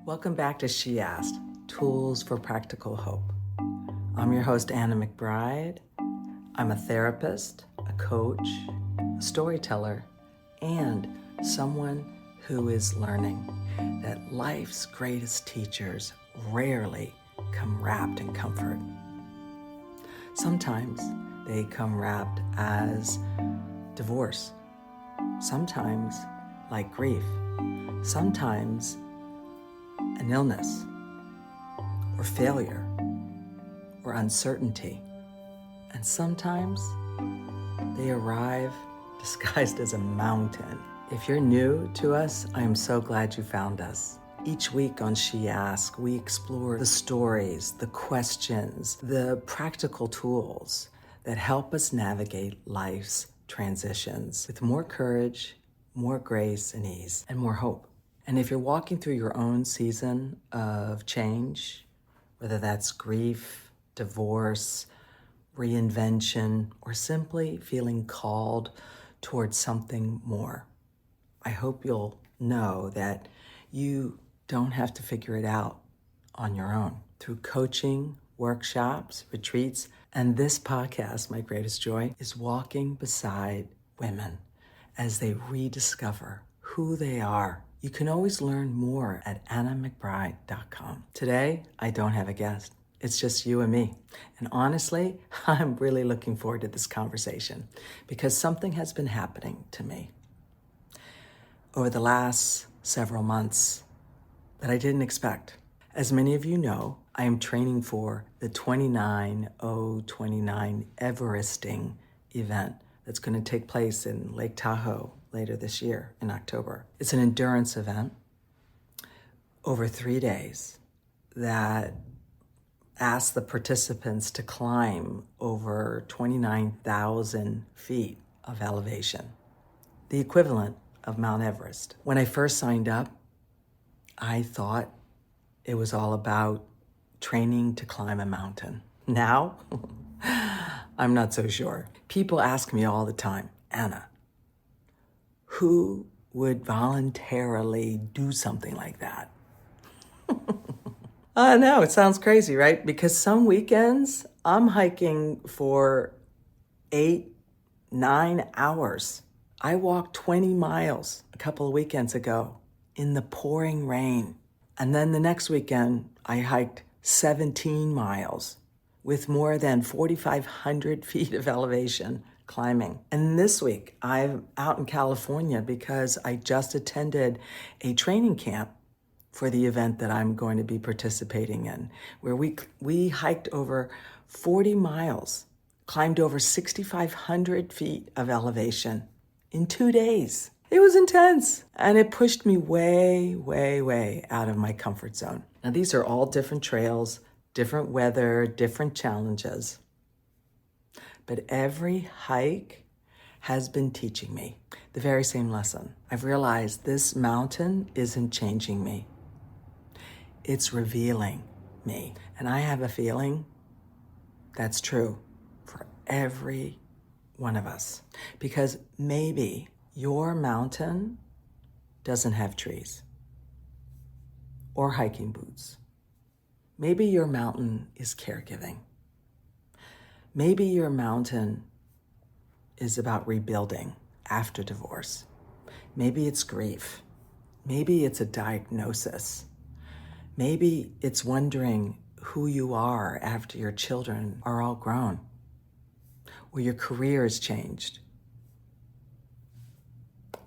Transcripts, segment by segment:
Welcome back to She Asked, Tools for Practical Hope. I'm your host, Anna McBride. I'm a therapist, a coach, a storyteller, and someone who is learning that life's greatest teachers rarely come wrapped in comfort. Sometimes they come wrapped as divorce, sometimes like grief, sometimes an illness, or failure, or uncertainty. And sometimes they arrive disguised as a mountain. If you're new to us, I am so glad you found us. Each week on She Asked, we explore the stories, the questions, the practical tools that help us navigate life's transitions with more courage, more grace and ease, and more hope. And if you're walking through your own season of change, whether that's grief, divorce, reinvention, or simply feeling called towards something more, I hope you'll know that you don't have to figure it out on your own. Through coaching, workshops, retreats, and this podcast, my greatest joy, is walking beside women as they rediscover who they are. You can always learn more at annamcbride.com. Today, I don't have a guest. It's just you and me. And honestly, I'm really looking forward to this conversation because something has been happening to me over the last several months that I didn't expect. As many of you know, I am training for the 29-029 Everesting event that's going to take place in Lake Tahoe later this year in October. It's an endurance event over 3 days that asks the participants to climb over 29,000 feet of elevation, the equivalent of Mount Everest. When I first signed up, I thought it was all about training to climb a mountain. Now, I'm not so sure. People ask me all the time, Anna, who would voluntarily do something like that? I know, it sounds crazy, right? Because some weekends I'm hiking for 8-9 hours. I walked 20 miles a couple of weekends ago in the pouring rain. And then the next weekend I hiked 17 miles with more than 4,500 feet of elevation climbing. And this week, I'm out in California because I just attended a training camp for the event that I'm going to be participating in, where we hiked over 40 miles, climbed over 6,500 feet of elevation in 2 days. It was intense, and it pushed me way, way, way out of my comfort zone. Now, these are all different trails, different weather, different challenges. But every hike has been teaching me the very same lesson. I've realized this mountain isn't changing me. It's revealing me. And I have a feeling that's true for every one of us. Because maybe your mountain doesn't have trees or hiking boots. Maybe your mountain is caregiving. Maybe your mountain is about rebuilding after divorce. Maybe it's grief. Maybe it's a diagnosis. Maybe it's wondering who you are after your children are all grown, or your career has changed,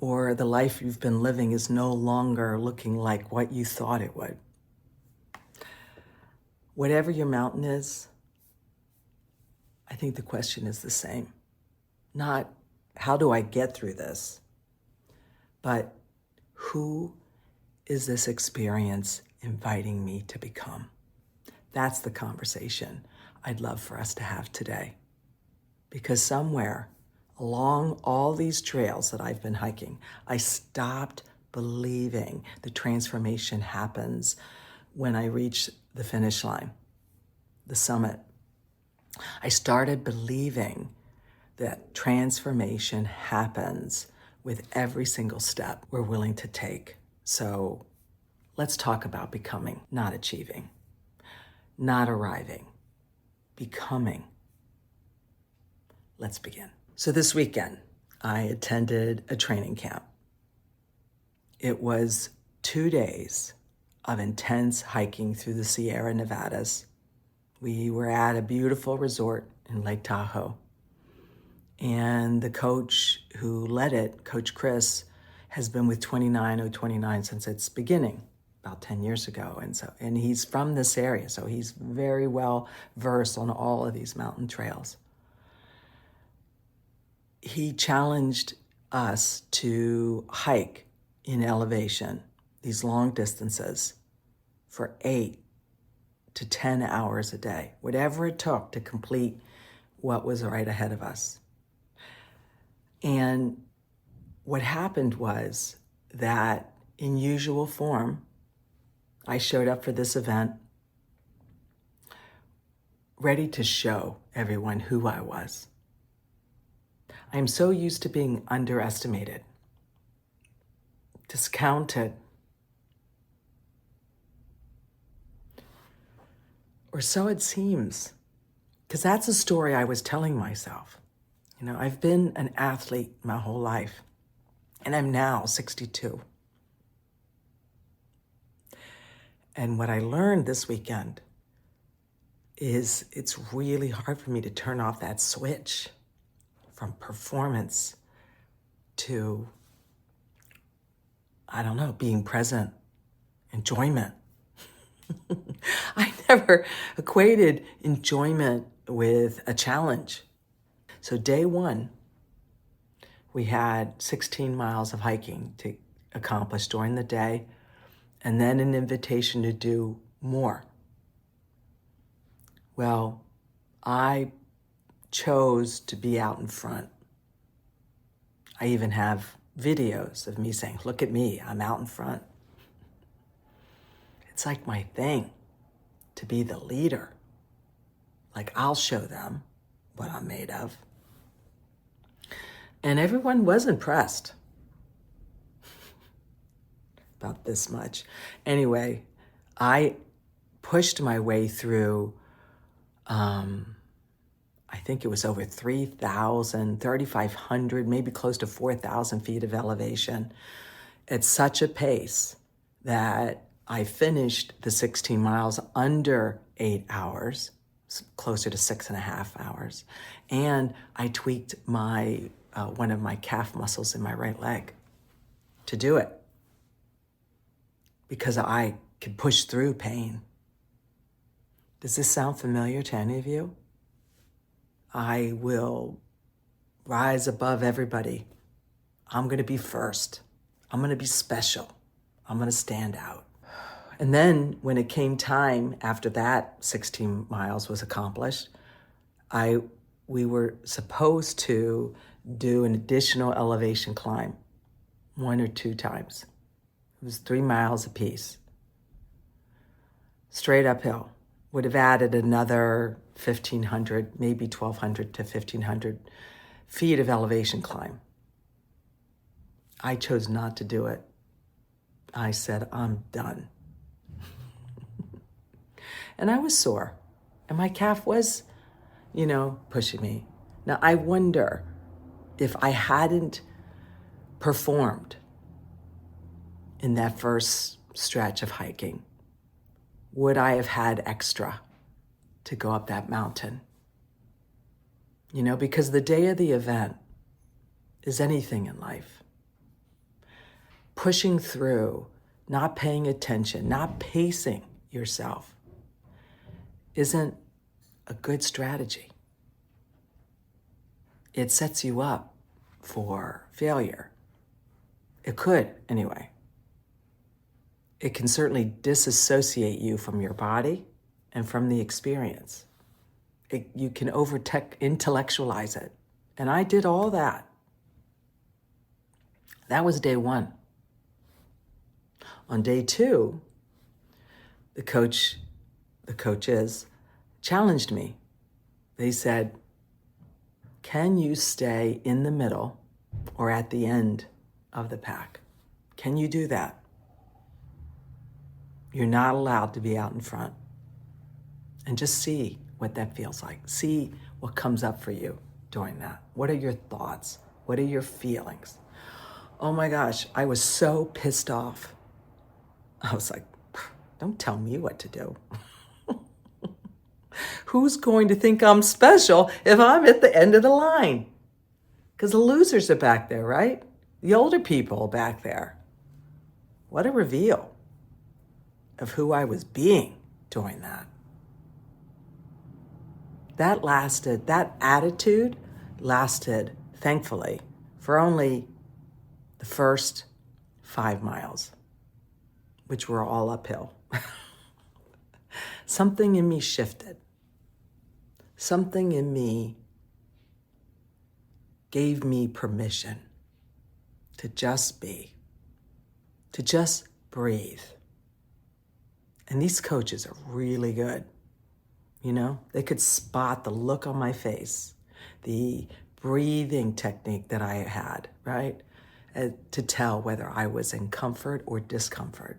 or the life you've been living is no longer looking like what you thought it would. Whatever your mountain is, I think the question is the same. Not, how do I get through this? But who is this experience inviting me to become? That's the conversation I'd love for us to have today. Because somewhere along all these trails that I've been hiking, I stopped believing the transformation happens when I reach the finish line, the summit. I started believing that transformation happens with every single step we're willing to take. So Let's talk about becoming, not achieving, not arriving, becoming. Let's begin. So this weekend, I attended a training camp. It was 2 days of intense hiking through the Sierra Nevadas. We were at a beautiful resort in Lake Tahoe. And the coach who led it, Coach Chris, has been with 29 since its beginning, about 10 years ago. And he's from this area, so he's very well versed on all of these mountain trails. He challenged us to hike in elevation, these long distances, for 8 to 10 hours a day, whatever it took to complete what was right ahead of us. And what happened was that in usual form, I showed up for this event ready to show everyone who I was. I am so used to being underestimated, discounted, or so it seems, because that's a story I was telling myself. You know, I've been an athlete my whole life, and I'm now 62. And what I learned this weekend is it's really hard for me to turn off that switch from performance to, I don't know, being present, enjoyment. I never equated enjoyment with a challenge. So day one, we had 16 miles of hiking to accomplish during the day, and then an invitation to do more. Well, I chose to be out in front. I even have videos of me saying, look at me, I'm out in front. It's like my thing to be the leader. Like, I'll show them what I'm made of. And everyone was impressed. About this much. Anyway, I pushed my way through, I think it was over 3,000, 3,500, maybe close to 4,000 feet of elevation at such a pace that I finished the 16 miles under 8 hours, closer to 6.5 hours. And I tweaked my one of my calf muscles in my right leg to do it, because I could push through pain. Does this sound familiar to any of you? I will rise above everybody. I'm going to be first. I'm going to be special. I'm going to stand out. And then when it came time after that 16 miles was accomplished, we were supposed to do an additional elevation climb 1 or 2 times. It was 3 miles apiece. Straight uphill. Would have added another 1,500, maybe 1,200 to 1,500 feet of elevation climb. I chose not to do it. I said, I'm done. And I was sore. And my calf was, pushing me. Now, I wonder if I hadn't performed in that first stretch of hiking, would I have had extra to go up that mountain? Because the day of the event is anything in life. Pushing through, not paying attention, not pacing yourself isn't a good strategy. It sets you up for failure. It could, anyway. It can certainly disassociate you from your body and from the experience. You can intellectualize it. And I did all that. That was day one. On day two, the coaches challenged me. They said, can you stay in the middle or at the end of the pack? Can you do that? You're not allowed to be out in front. And just see what that feels like. See what comes up for you during that. What are your thoughts? What are your feelings? Oh my gosh, I was so pissed off. I was like, don't tell me what to do. Who's going to think I'm special if I'm at the end of the line? Because the losers are back there, right? The older people back there. What a reveal of who I was being during that. That attitude lasted, thankfully, for only the first 5 miles, which were all uphill. Something in me shifted. Something in me gave me permission to just be, to just breathe. And these coaches are really good. You know, they could spot the look on my face, the breathing technique that I had, right? To tell whether I was in comfort or discomfort.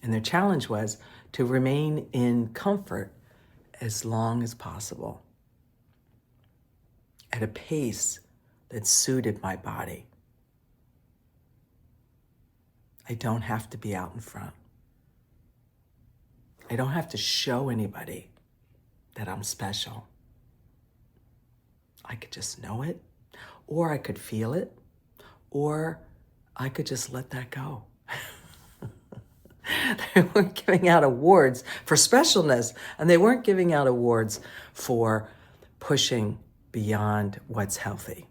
And their challenge was to remain in comfort as long as possible at a pace that suited my body. I don't have to be out in front. I don't have to show anybody that I'm special. I could just know it, or I could feel it, or I could just let that go. They weren't giving out awards for specialness, and they weren't giving out awards for pushing beyond what's healthy.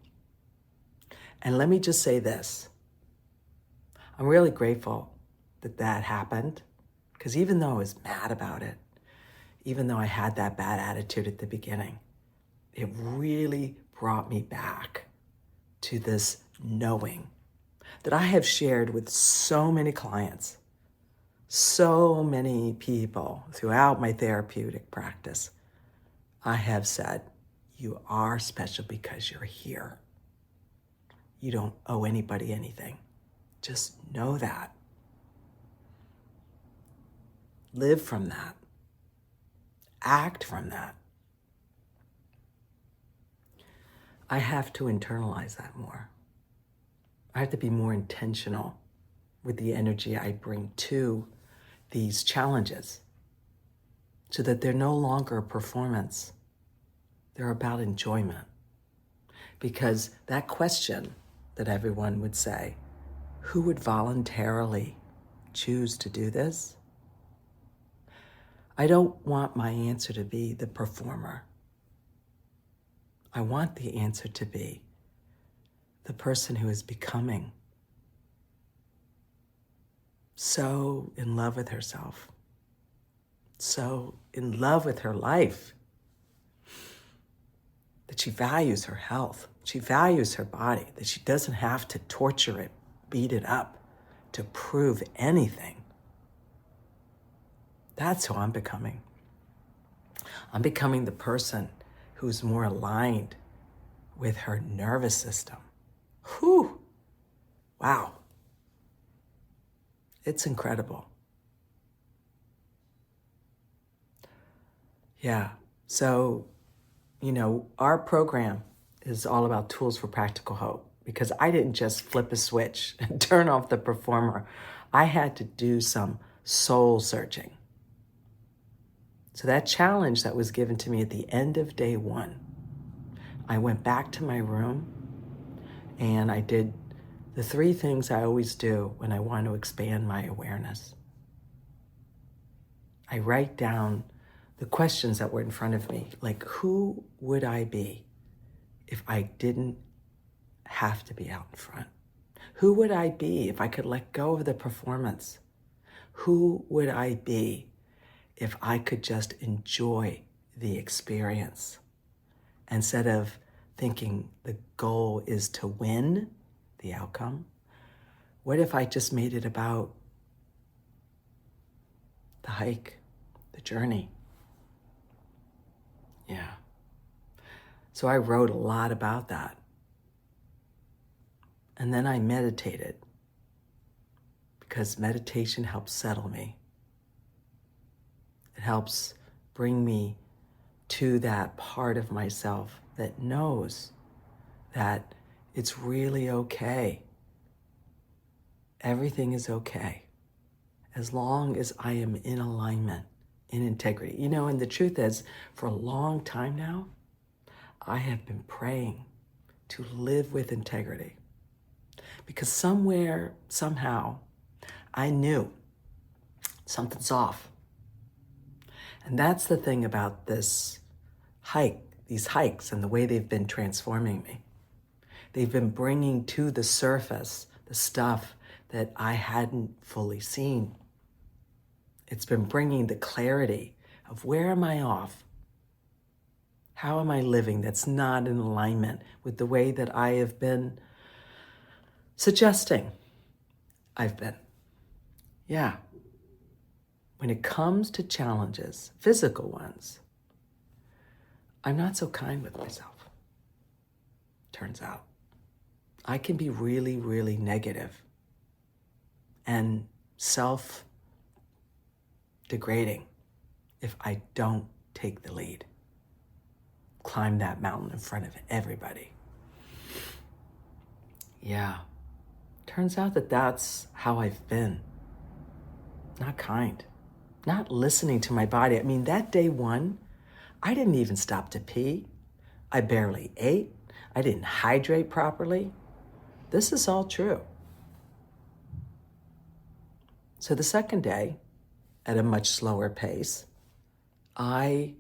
And let me just say this. I'm really grateful that that happened, because even though I was mad about it, even though I had that bad attitude at the beginning, it really brought me back to this knowing that I have shared with so many clients, so many people throughout my therapeutic practice. I have said, you are special because you're here. You don't owe anybody anything. Just know that. Live from that. Act from that. I have to internalize that more. I have to be more intentional with the energy I bring to these challenges so that they're no longer a performance. They're about enjoyment. Because that question that everyone would say, who would voluntarily choose to do this? I don't want my answer to be the performer. I want the answer to be the person who is becoming so in love with herself, so in love with her life, that she values her health, she values her body, that she doesn't have to torture it, beat it up to prove anything. That's who I'm becoming. I'm becoming the person who's more aligned with her nervous system. Whew. Wow. It's incredible. Yeah. So, our program is all about tools for practical hope, because I didn't just flip a switch and turn off the performer. I had to do some soul searching. So that challenge that was given to me at the end of day 1, I went back to my room and I did the 3 things I always do when I want to expand my awareness. I write down the questions that were in front of me, like who would I be if I didn't have to be out in front? Who would I be if I could let go of the performance? Who would I be if I could just enjoy the experience instead of thinking the goal is to win the outcome? What if I just made it about the hike, the journey? Yeah. So I wrote a lot about that. And then I meditated, because meditation helps settle me. It helps bring me to that part of myself that knows that it's really okay. Everything is okay as long as I am in alignment, in integrity. And the truth is, for a long time now, I have been praying to live with integrity. Because somewhere, somehow, I knew something's off. And that's the thing about these hikes and the way they've been transforming me. They've been bringing to the surface the stuff that I hadn't fully seen. It's been bringing the clarity of where am I off? How am I living that's not in alignment with the way that I have been suggesting I've been? Yeah. When it comes to challenges, physical ones, I'm not so kind with myself. Turns out. I can be really, really negative and self-degrading if I don't take the lead. Climb that mountain in front of everybody. Yeah. Turns out that that's how I've been. Not kind. Not listening to my body. I mean, that day one, I didn't even stop to pee. I barely ate. I didn't hydrate properly. This is all true. So the second day, at a much slower pace, I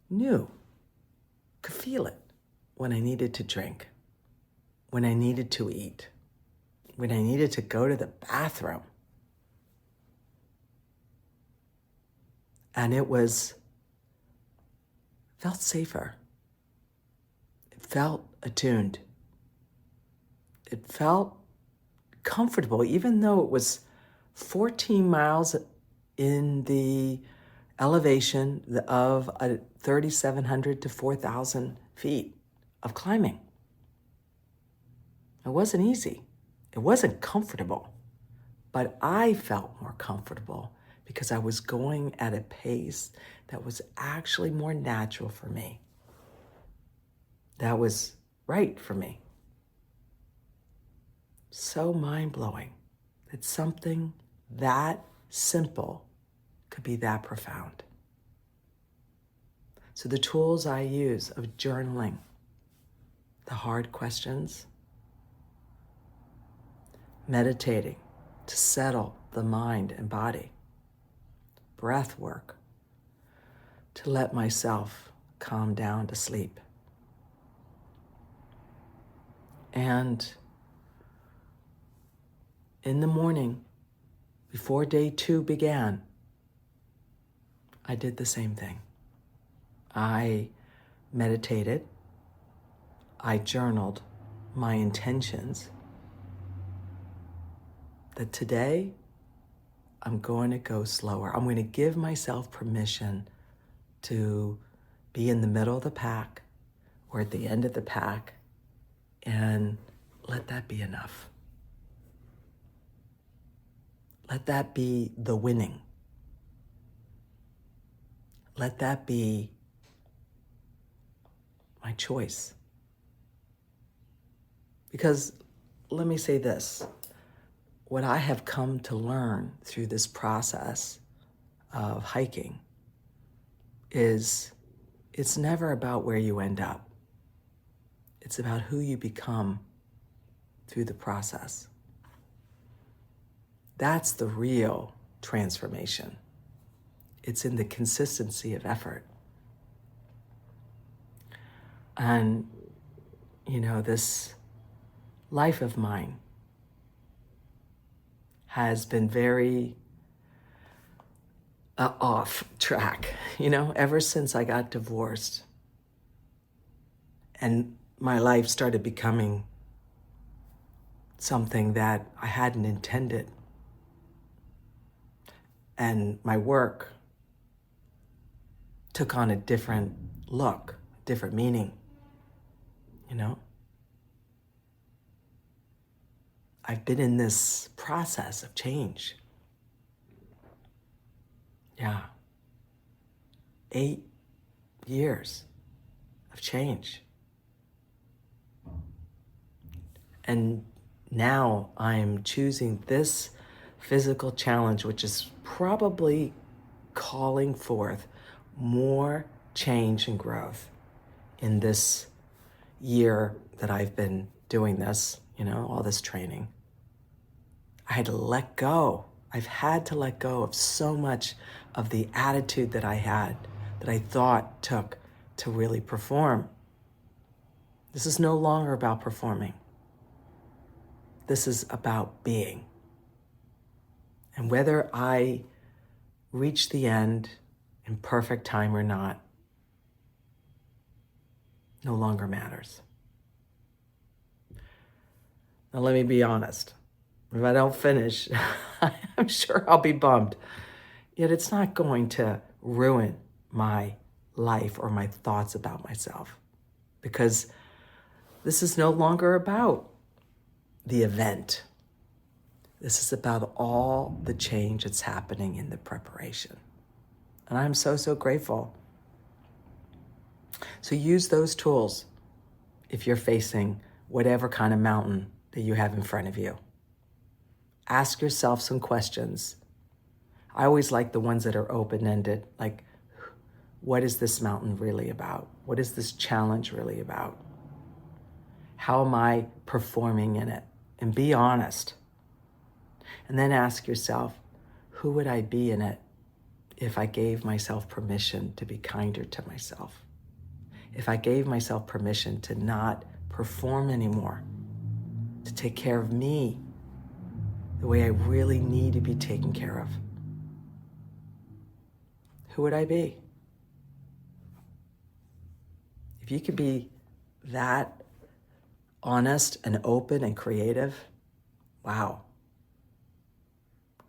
could feel it when I needed to drink, when I needed to eat, when I needed to go to the bathroom. And it felt safer. It felt attuned. It felt comfortable, even though it was 14 miles in the elevation of 3,700 to 4,000 feet of climbing. It wasn't easy. It wasn't comfortable, but I felt more comfortable because I was going at a pace that was actually more natural for me. That was right for me. So mind-blowing that something that simple could be that profound. So the tools I use of journaling, the hard questions, meditating to settle the mind and body, breath work to let myself calm down to sleep, and in the morning, before day 2 began, I did the same thing. I meditated, I journaled my intentions that today I'm going to go slower. I'm going to give myself permission to be in the middle of the pack or at the end of the pack and let that be enough. Let that be the winning. Let that be my choice. Because let me say this, what I have come to learn through this process of hiking is it's never about where you end up. It's about who you become through the process. That's the real transformation. It's in the consistency of effort. And, this life of mine has been very off track, ever since I got divorced and my life started becoming something that I hadn't intended. And my work took on a different look, different meaning, I've been in this process of change. Yeah. 8 years of change. And now I'm choosing this physical challenge, which is probably calling forth more change and growth in this year that I've been doing this, all this training. I had to let go. I've had to let go of so much of the attitude that I had, that I thought took to really perform. This is no longer about performing. This is about being. And whether I reach the end in perfect time or not, no longer matters. Now, let me be honest. If I don't finish, I'm sure I'll be bummed. Yet it's not going to ruin my life or my thoughts about myself, because this is no longer about the event. This is about all the change that's happening in the preparation. And I'm so, so grateful. So use those tools if you're facing whatever kind of mountain that you have in front of you. Ask yourself some questions. I always like the ones that are open-ended, like, what is this mountain really about? What is this challenge really about? How am I performing in it? And be honest. And then ask yourself, who would I be in it if I gave myself permission to be kinder to myself? If I gave myself permission to not perform anymore, to take care of me the way I really need to be taken care of, who would I be? If you could be that honest and open and creative, wow.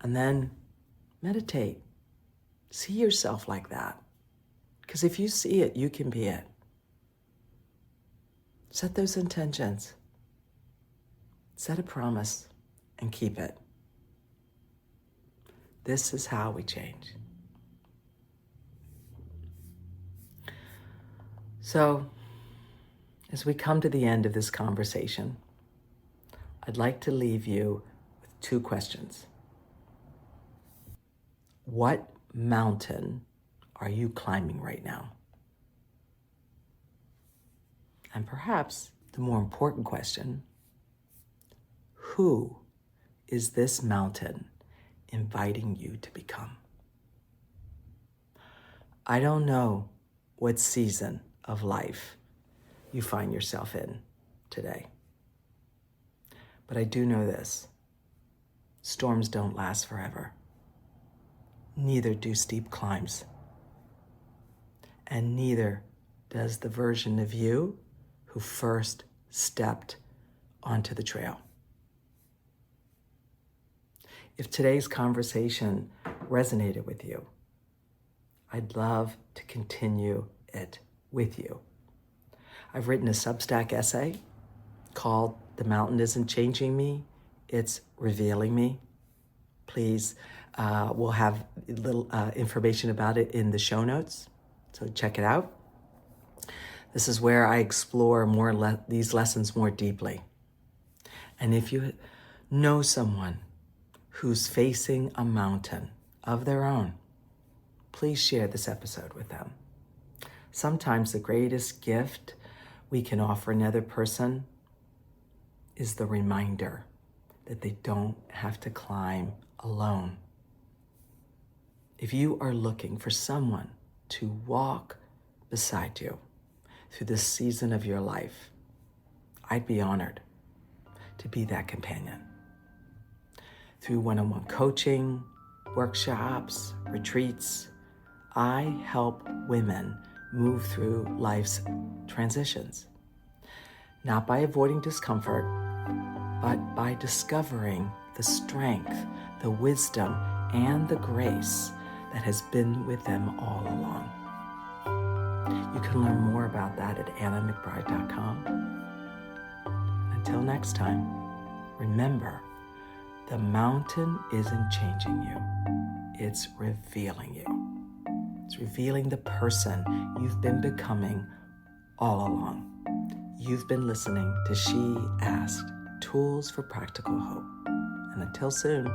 And then meditate. See yourself like that. Because if you see it, you can be it. Set those intentions. Set a promise and keep it. This is how we change. So, as we come to the end of this conversation, I'd like to leave you with 2 questions. What mountain are you climbing right now? And perhaps the more important question, who is this mountain inviting you to become? I don't know what season of life you find yourself in today, but I do know this: storms don't last forever. Neither do steep climbs. And neither does the version of you who first stepped onto the trail. If today's conversation resonated with you, I'd love to continue it with you. I've written a Substack essay called "The Mountain Isn't Changing Me, It's Revealing Me." Please, we'll have a little information about it in the show notes, so check it out. This is where I explore these lessons more deeply. And if you know someone who's facing a mountain of their own, please share this episode with them. Sometimes the greatest gift we can offer another person is the reminder that they don't have to climb alone. If you are looking for someone to walk beside you through this season of your life, I'd be honored to be that companion. Through one-on-one coaching, workshops, retreats, I help women move through life's transitions, not by avoiding discomfort, but by discovering the strength, the wisdom, and the grace that has been with them all along. You can learn more about that at annamcbride.com. Until next time, remember, the mountain isn't changing you, it's revealing you. It's revealing the person you've been becoming all along. You've been listening to She Asked, Tools for Practical Hope. And until soon,